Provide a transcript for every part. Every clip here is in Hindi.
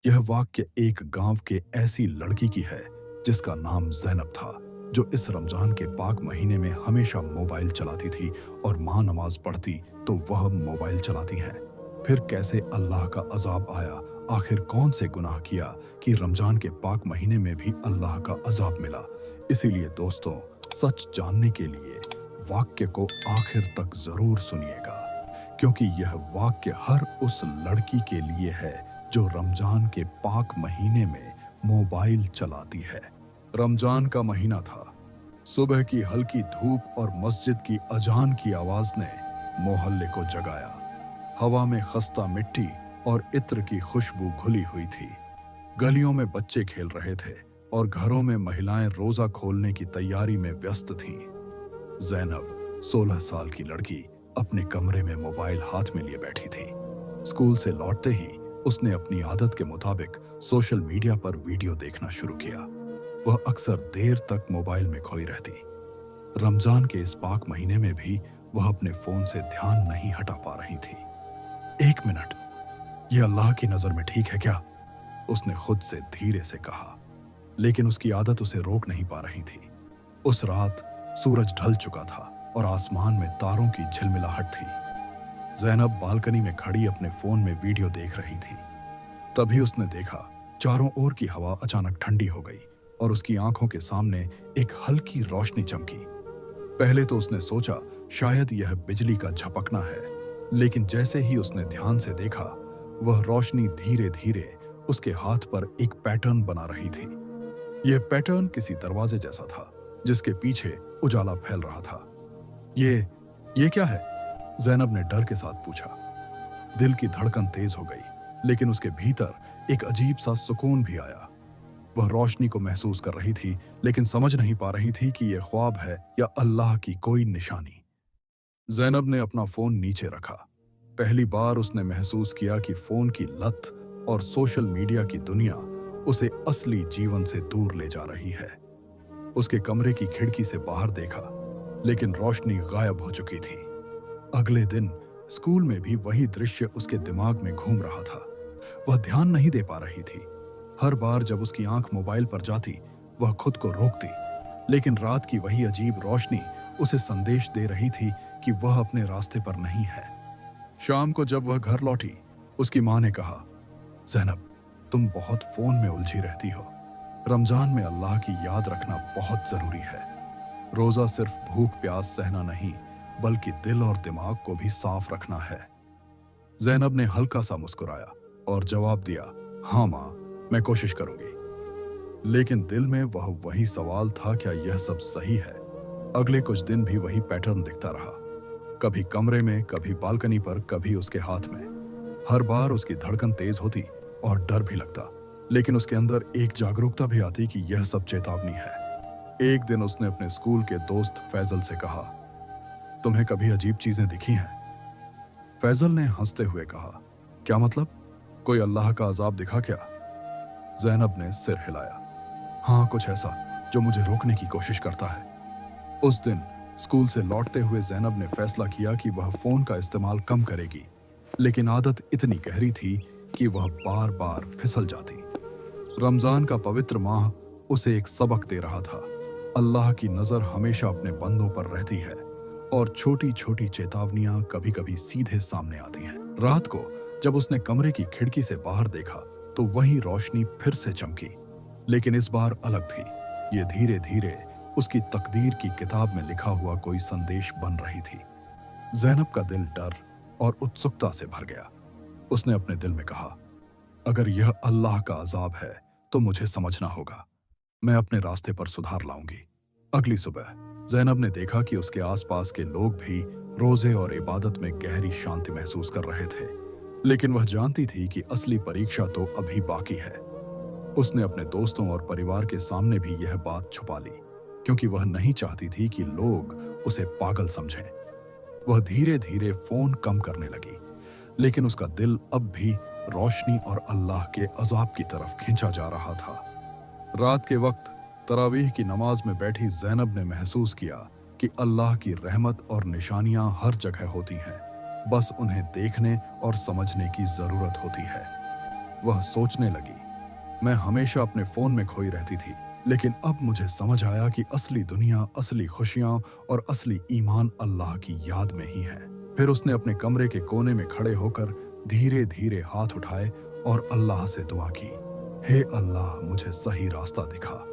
यह वाक्य एक गांव के ऐसी लड़की की है जिसका नाम ज़ैनब था, जो इस रमजान के पाक महीने में हमेशा मोबाइल चलाती थी और माँ नमाज पढ़ती तो वह मोबाइल चलाती हैं। फिर कैसे अल्लाह का अजाब आया, आखिर कौन से गुनाह किया कि रमजान के पाक महीने में भी अल्लाह का अजाब मिला। इसीलिए दोस्तों, सच जानने के लिए वाक्य को आखिर तक जरूर सुनिएगा, क्योंकि यह वाक्य हर उस लड़की के लिए है जो रमजान के पाक महीने में मोबाइल चलाती है। रमजान का महीना था। सुबह की हल्की धूप और मस्जिद की अजान की आवाज ने मोहल्ले को जगाया। हवा में खस्ता मिट्टी और इत्र की खुशबू घुली हुई थी। गलियों में बच्चे खेल रहे थे और घरों में महिलाएं रोजा खोलने की तैयारी में व्यस्त थीं। ज़ैनब 16 साल की लड़की अपने कमरे में मोबाइल हाथ में लिए बैठी थी। स्कूल से लौटते ही उसने अपनी आदत के मुताबिक सोशल मीडिया पर वीडियो देखना शुरू किया। वह अक्सर देर तक मोबाइल में खोई रहती। रमजान के इस पाक महीने में भी वह अपने फोन से ध्यान नहीं हटा पा रही थी। 1 मिनट, यह अल्लाह की नजर में ठीक है क्या? उसने खुद से धीरे से कहा, लेकिन उसकी आदत उसे रोक नहीं पा रही थी। उस रात सूरज ढल चुका था और आसमान में तारों की झिलमिलाहट थी। ज़ैनब बालकनी में खड़ी अपने फोन में वीडियो देख रही थी। तभी उसने देखा चारों ओर की हवा अचानक ठंडी हो गई और उसकी आंखों के सामने एक हल्की रोशनी चमकी। पहले तो उसने सोचा शायद यह बिजली का झपकना है, लेकिन जैसे ही उसने ध्यान से देखा, वह रोशनी धीरे धीरे उसके हाथ पर एक पैटर्न बना रही थी। यह पैटर्न किसी दरवाजे जैसा था जिसके पीछे उजाला फैल रहा था। ये क्या है? ज़ैनब ने डर के साथ पूछा। दिल की धड़कन तेज हो गई, लेकिन उसके भीतर एक अजीब सा सुकून भी आया। वह रोशनी को महसूस कर रही थी, लेकिन समझ नहीं पा रही थी कि यह ख्वाब है या अल्लाह की कोई निशानी। ज़ैनब ने अपना फोन नीचे रखा। पहली बार उसने महसूस किया कि फोन की लत और सोशल मीडिया की दुनिया उसे असली जीवन से दूर ले जा रही है। उसके कमरे की खिड़की से बाहर देखा, लेकिन रोशनी गायब हो चुकी थी। अगले दिन स्कूल में भी वही दृश्य उसके दिमाग में घूम रहा था। वह ध्यान नहीं दे पा रही थी। हर बार जब उसकी आंख मोबाइल पर जाती, वह खुद को रोकती, लेकिन रात की वही अजीब रोशनी उसे संदेश दे रही थी कि वह अपने रास्ते पर नहीं है। शाम को जब वह घर लौटी, उसकी माँ ने कहा, ज़ैनब, तुम बहुत फोन में उलझी रहती हो। रमजान में अल्लाह की याद रखना बहुत जरूरी है। रोजा सिर्फ भूख प्यास सहना नहीं, बल्कि दिल और दिमाग को भी साफ रखना है। ज़ैनब ने हल्का सा मुस्कुराया और जवाब दिया, हाँ माँ, मैं कोशिश करूंगी। लेकिन दिल में वही सवाल था, क्या यह सब सही है? अगले कुछ दिन भी वही पैटर्न दिखता रहा, कभी कमरे में, कभी बालकनी पर, कभी उसके हाथ में। हर बार उसकी धड़कन तेज होती और डर भी लगता, लेकिन उसके अंदर एक जागरूकता भी आती कि यह सब चेतावनी है। एक दिन उसने अपने स्कूल के दोस्त फैजल से कहा, तुम्हें कभी अजीब चीजें दिखी हैं? फैजल ने हंसते हुए कहा, क्या मतलब? कोई अल्लाह का अजाब दिखा क्या? ज़ैनब ने सिर हिलाया, हाँ, कुछ ऐसा जो मुझे रोकने की कोशिश करता है। उस दिन स्कूल से लौटते हुए ज़ैनब ने फैसला किया कि वह फोन का इस्तेमाल कम करेगी, लेकिन आदत इतनी गहरी थी कि वह बार बार फिसल जाती। रमजान का पवित्र माह उसे एक सबक दे रहा था। अल्लाह की नजर हमेशा अपने बंदों पर रहती है और छोटी छोटी चेतावनियां कभी कभी सीधे सामने आती हैं। रात को जब उसने कमरे की खिड़की से बाहर देखा तो वही रोशनी फिर से चमकी, लेकिन इस बार अलग थी। ये धीरे धीरे उसकी तकदीर की किताब में लिखा हुआ कोई संदेश बन रही थी। ज़ैनब का दिल डर और उत्सुकता से भर गया। उसने अपने दिल में कहा, अगर यह अल्लाह का अजाब है तो मुझे समझना होगा। मैं अपने रास्ते पर सुधार लाऊंगी। अगली सुबह ज़ैनब ने देखा कि उसके आसपास के लोग भी रोजे और इबादत में गहरी शांति महसूस कर रहे थे, लेकिन वह जानती थी कि असली परीक्षा तो अभी बाकी है। उसने अपने दोस्तों और परिवार के सामने भी यह बात छुपा ली, क्योंकि वह नहीं चाहती थी कि लोग उसे पागल समझें। वह धीरे धीरे फोन कम करने लगी, लेकिन उसका दिल अब भी रोशनी और अल्लाह के अजाब की तरफ खींचा जा रहा था। रात के वक्त तरावीह की नमाज में बैठी ज़ैनब ने महसूस किया कि अल्लाह की रहमत और निशानियां हर जगह होती हैं, बस उन्हें देखने और समझने की जरूरत होती है। वह सोचने लगी, मैं हमेशा अपने फोन में खोई रहती थी, लेकिन अब मुझे समझ आया कि असली दुनिया, असली खुशियां और असली ईमान अल्लाह की याद में ही है। फिर उसने अपने कमरे के कोने में खड़े होकर धीरे धीरे हाथ उठाए और अल्लाह से दुआ की, हे अल्लाह, मुझे सही रास्ता दिखा,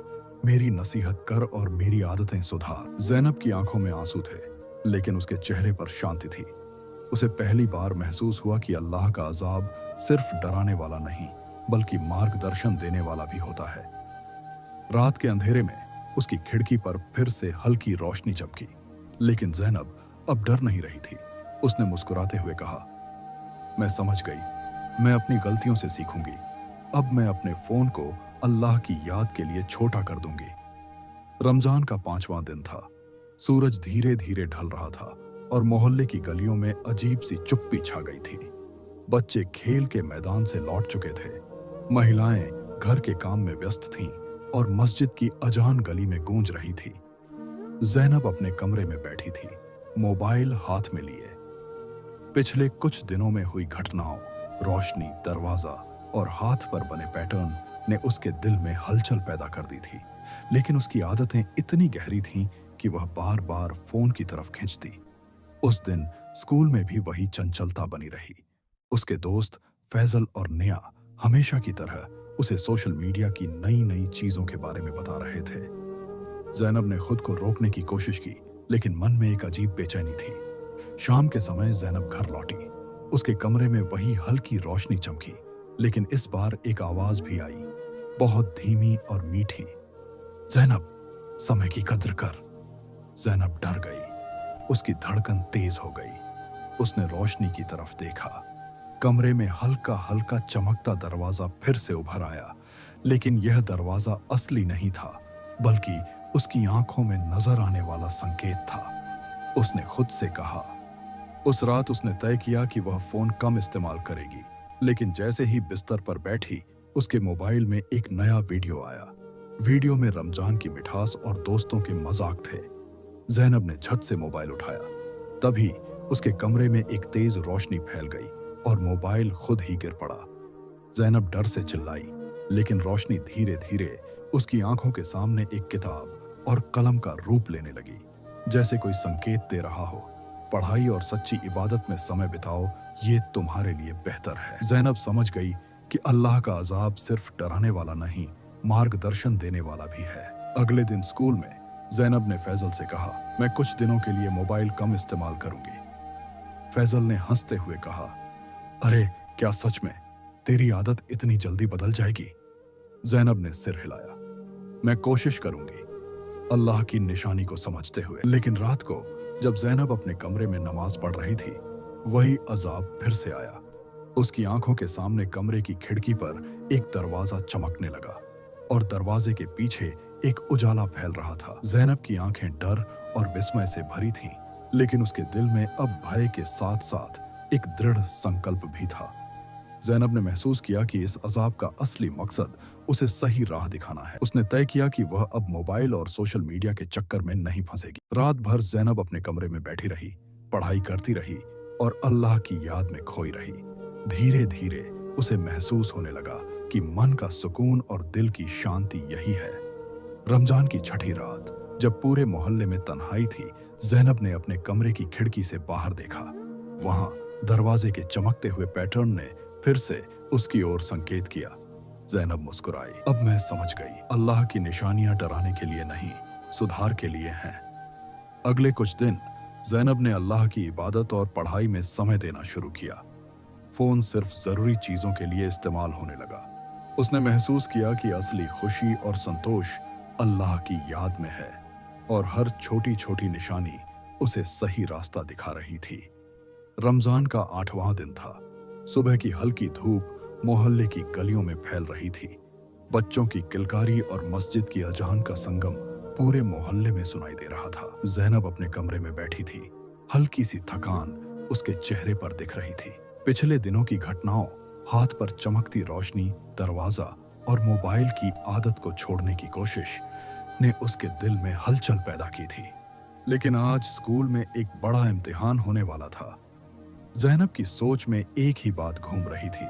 मेरी नसीहत कर और मेरी आदतें सुधार। जैनब की आंखों में आंसू थे, लेकिन उसके चेहरे पर शांति थी। उसे पहली बार महसूस हुआ कि अल्लाह का अजाब सिर्फ डराने वाला नहीं, बल्कि मार्गदर्शन देने वाला भी होता है। रात के अंधेरे में उसकी खिड़की पर फिर से हल्की रोशनी चमकी, लेकिन जैनब अब डर नहीं रही थी। उसने मुस्कुराते हुए कहा, मैं समझ गई, मैं अपनी गलतियों से सीखूंगी। अब मैं अपने फोन को अल्लाह की याद के लिए छोटा कर दूंगी। रमजान का 5वां दिन था। सूरज धीरे धीरे ढल रहा था और मोहल्ले की गलियों में अजीब सी चुप्पी छा गई थी। बच्चे खेल के मैदान से लौट चुके थे, महिलाएं घर के काम में व्यस्त थीं और मस्जिद की अजान गली में गूंज रही थी। जैनब अपने कमरे में बैठी थी, मोबाइल हाथ में लिए। पिछले कुछ दिनों में हुई घटनाओं, रोशनी, दरवाजा और हाथ पर बने पैटर्न ने उसके दिल में हलचल पैदा कर दी थी, लेकिन उसकी आदतें इतनी गहरी थीं कि वह बार बार फोन की तरफ खींचती। उस दिन स्कूल में भी वही चंचलता बनी रही। उसके दोस्त फैजल और नेहा हमेशा की तरह उसे सोशल मीडिया की नई नई चीजों के बारे में बता रहे थे। जैनब ने खुद को रोकने की कोशिश की, लेकिन मन में एक अजीब बेचैनी थी। शाम के समय जैनब घर लौटी। उसके कमरे में वही हल्की रोशनी चमकी, लेकिन इस बार एक आवाज भी आई, बहुत धीमी और मीठी, जैनब, समय की कद्र कर। जैनब डर गई, उसकी धड़कन तेज हो गई। उसने रोशनी की तरफ देखा। कमरे में हल्का हल्का चमकता दरवाजा फिर से उभर आया, लेकिन यह दरवाजा असली नहीं था, बल्कि उसकी आंखों में नजर आने वाला संकेत था। उसने खुद से कहा। उस रात उसने तय किया कि वह फोन कम इस्तेमाल करेगी, लेकिन जैसे ही बिस्तर पर बैठी, उसके मोबाइल में एक नया वीडियो आया। वीडियो में रमजान की मिठास और दोस्तों के मजाक थे। जैनब ने झट से मोबाइल उठाया। तभी उसके कमरे में एक तेज रोशनी फैल गई और मोबाइल खुद ही गिर पड़ा। जैनब डर से चिल्लाई, लेकिन रोशनी धीरे धीरे उसकी आंखों के सामने एक किताब और कलम का रूप लेने लगी, जैसे कोई संकेत दे रहा हो, पढ़ाई और सच्ची इबादत में समय बिताओ, ये तुम्हारे लिए बेहतर है। जैनब समझ गई कि अल्लाह का अजाब सिर्फ डराने वाला नहीं, मार्गदर्शन देने वाला भी है। अगले दिन स्कूल में जैनब ने फैजल से कहा, मैं कुछ दिनों के लिए मोबाइल कम इस्तेमाल करूंगी। फैजल ने हंसते हुए कहा, अरे क्या सच में तेरी आदत इतनी जल्दी बदल जाएगी? जैनब ने सिर हिलाया, मैं कोशिश करूंगी, अल्लाह की निशानी को समझते हुए। लेकिन रात को जब जैनब अपने कमरे में नमाज पढ़ रही थी, वही अजाब फिर से आया। उसकी आंखों के सामने कमरे की खिड़की पर एक दरवाजा चमकने लगा और दरवाजे के पीछे एक उजाला फैल रहा था। जैनब की आंखें डर और विस्मय से भरी थीं, लेकिन उसके दिल में अब भय के साथ साथ एक दृढ़ संकल्प भी था। जैनब ने महसूस किया कि इस अजाब का असली मकसद उसे सही राह दिखाना है। उसने तय किया कि वह अब मोबाइल और सोशल मीडिया के चक्कर में नहीं फंसेगी। रात भर जैनब अपने कमरे में बैठी रही, पढ़ाई करती रही और अल्लाह की याद में खोई रही। धीरे धीरे उसे महसूस होने लगा कि मन का सुकून और दिल की शांति यही है। रमजान की छठी रात, जब पूरे मोहल्ले में तन्हाई थी, जैनब ने अपने कमरे की खिड़की से बाहर देखा। वहां दरवाजे के चमकते हुए पैटर्न ने फिर से उसकी ओर संकेत किया। जैनब मुस्कुराई, अब मैं समझ गई, अल्लाह की निशानियां डराने के लिए नहीं, सुधार के लिए हैं। अगले कुछ दिन जैनब ने अल्लाह की इबादत और पढ़ाई में समय देना शुरू किया। फोन सिर्फ जरूरी चीजों के लिए इस्तेमाल होने लगा। उसने महसूस किया कि असली खुशी और संतोष अल्लाह की याद में है और हर छोटी छोटी निशानी उसे सही रास्ता दिखा रही थी। रमजान का 8वां दिन था। सुबह की हल्की धूप मोहल्ले की गलियों में फैल रही थी। बच्चों की किलकारी और मस्जिद की अजान का संगम पूरे मोहल्ले में सुनाई दे रहा था। जैनब अपने कमरे में बैठी थी। हल्की सी थकान उसके चेहरे पर दिख रही थी। पिछले दिनों की घटनाओं, हाथ पर चमकती रोशनी, दरवाजा और मोबाइल की आदत को छोड़ने की कोशिश ने उसके दिल में हलचल पैदा की थी। लेकिन आज स्कूल में एक बड़ा इम्तिहान होने वाला था। जैनब की सोच में एक ही बात घूम रही थी,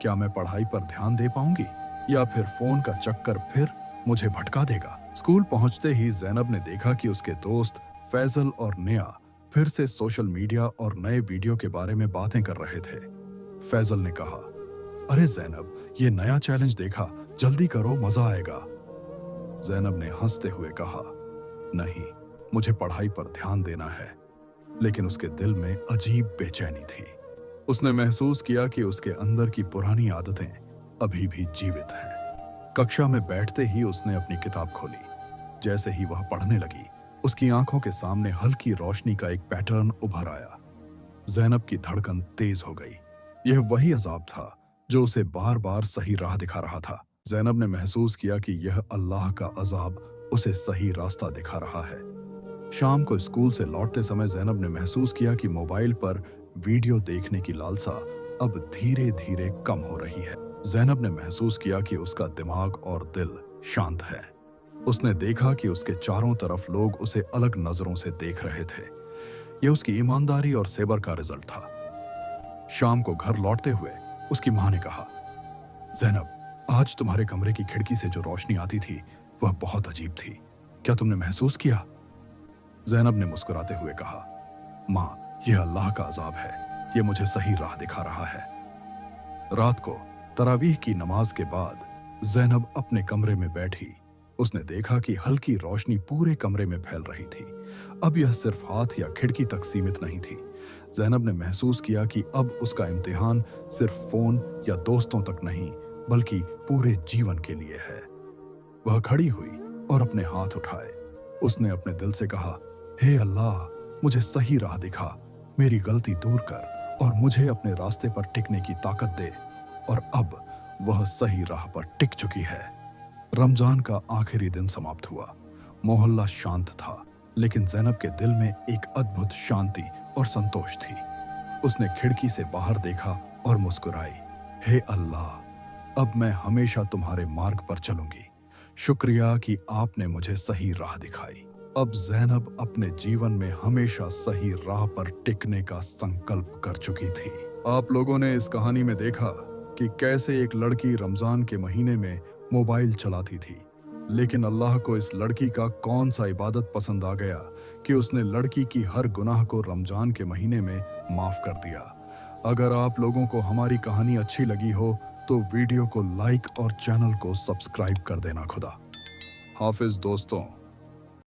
क्या मैं पढ़ाई पर ध्यान दे पाऊंगी या फिर फोन का चक्कर फिर मुझे भटका देगा। स्कूल पहुंचते ही जैनब ने देखा कि उसके दोस्त फैजल और नेहा फिर से सोशल मीडिया और नए वीडियो के बारे में बातें कर रहे थे। फैजल ने कहा, अरे जैनब, ये नया चैलेंज देखा, जल्दी करो, मजा आएगा। जैनब ने हंसते हुए कहा, नहीं, मुझे पढ़ाई पर ध्यान देना है। लेकिन उसके दिल में अजीब बेचैनी थी। उसने महसूस किया कि उसके अंदर की पुरानी आदतें अभी भी जीवित हैं। कक्षा में बैठते ही उसने अपनी किताब खोली। जैसे ही वह पढ़ने लगी, उसकी आंखों के सामने हल्की रोशनी का एक पैटर्न उभर आया। जैनब की धड़कन तेज हो गई। यह वही अजाब था जो उसे बार बार सही राह दिखा रहा था। जैनब ने महसूस किया कि यह अल्लाह का अजाब उसे सही रास्ता दिखा रहा है। शाम को स्कूल से लौटते समय जैनब ने महसूस किया कि मोबाइल पर वीडियो देखने की लालसा अब धीरे धीरे कम हो रही है। जैनब ने महसूस किया कि उसका दिमाग और दिल शांत है। उसने देखा कि उसके चारों तरफ लोग उसे अलग नजरों से देख रहे थे। यह उसकी ईमानदारी और सेबर का रिजल्ट था। शाम को घर लौटते हुए उसकी मां ने कहा, जैनब, आज तुम्हारे कमरे की खिड़की से जो रोशनी आती थी वह बहुत अजीब थी। क्या तुमने महसूस किया? जैनब ने मुस्कुराते हुए कहा, मां, यह अल्लाह का अजाब है। यह मुझे सही राह दिखा रहा है। रात को तरावीह की नमाज के बाद जैनब अपने कमरे में बैठी। उसने देखा कि हल्की रोशनी पूरे कमरे में फैल रही थी। अब यह सिर्फ हाथ या खिड़की तक सीमित नहीं थी। जैनब ने महसूस किया कि अब उसका इम्तिहान सिर्फ फोन या दोस्तों तक नहीं, बल्कि पूरे जीवन के लिए है। वह खड़ी हुई और अपने हाथ उठाए। उसने अपने दिल से कहा, हे अल्लाह, मुझे सही राह दिखा, मेरी गलती दूर कर और मुझे अपने रास्ते पर टिकने की ताकत दे। और अब वह सही राह पर टिक चुकी है। रमजान का आखिरी दिन समाप्त हुआ। मोहल्ला शांत था, लेकिन जैनब के दिल में एक अद्भुत शांति और संतोष थी। उसने खिड़की से बाहर देखा और मुस्कुराई, हे अल्लाह, अब मैं हमेशा तुम्हारे मार्ग पर चलूंगी। शुक्रिया कि आपने मुझे सही राह दिखाई। अब जैनब अपने जीवन में हमेशा सही राह पर टिकने का संकल्प कर चुकी थी। आप लोगों ने इस कहानी में देखा कि कैसे एक लड़की रमजान के महीने में मोबाइल चलाती थी, लेकिन अल्लाह को इस लड़की का कौन सा इबादत पसंद आ गया कि उसने लड़की की हर गुनाह को रमजान के महीने में माफ कर दिया। अगर आप लोगों को हमारी कहानी अच्छी लगी हो तो वीडियो को लाइक और चैनल को सब्सक्राइब कर देना। खुदा हाफिज दोस्तों।